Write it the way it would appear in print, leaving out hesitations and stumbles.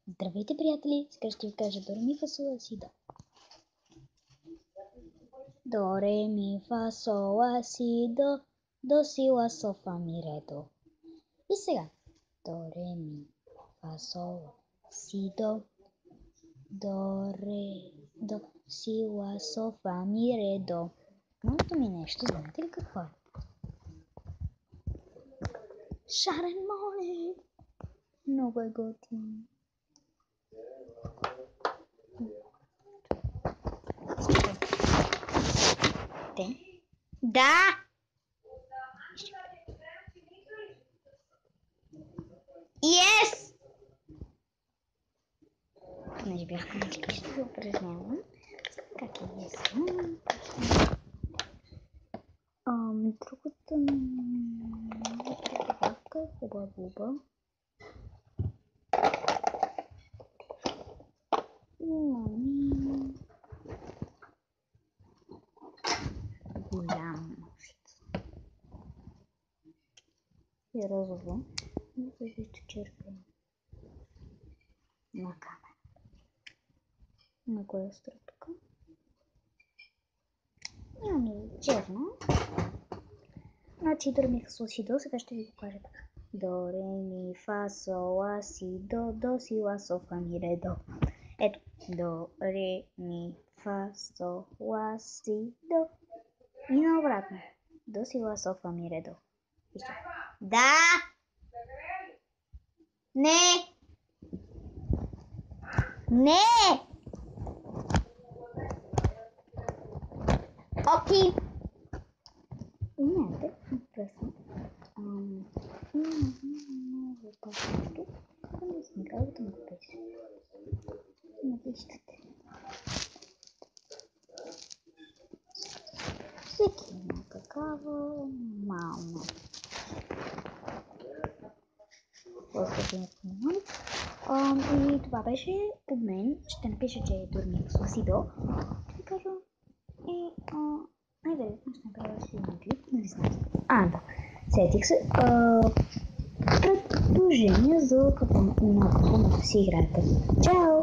Здравейте, приятели! Сега ще ви кажа до ре ми фа сол ла си до. До ре ми фа сол ла си до си ла сол фа ми ре до. И сега до ре ми фа сол ла си до ре до си ла сол фа ми ре до. Новото ми нещо, знаете ли какво е? Шарен море! Много е готин. Да! Yes! Понеже бях на английски, ще се упражнявам. Как е yes? Другата приготовка е хуба-буба. Имаме голяма ножица. И розово. И вижте черпя на камера. На коя страна тук? Имаме черно. Значи до ре ми фа сол ла си до, сега ще ви покажа така. До ре ми фа сол ла си до си ла сол фа ми ре до. Ето, до ре ми фа сол ла си до. И наобратно. До си ла сол фа ми ре до. Вижте. Да! Не! Не! Окей! Знаете, интересно. Много по-просто. Не съм играла да му пише. Напишете. Всеки има такава мална. И това беше от мен. Ще напиша, че е до ре ми фа сол ла си до. Ще ви кажа. И най-вероятно ще направя си един клип. Не знам. Да. Сетих се. Предложение за какво може да си играете. Чао!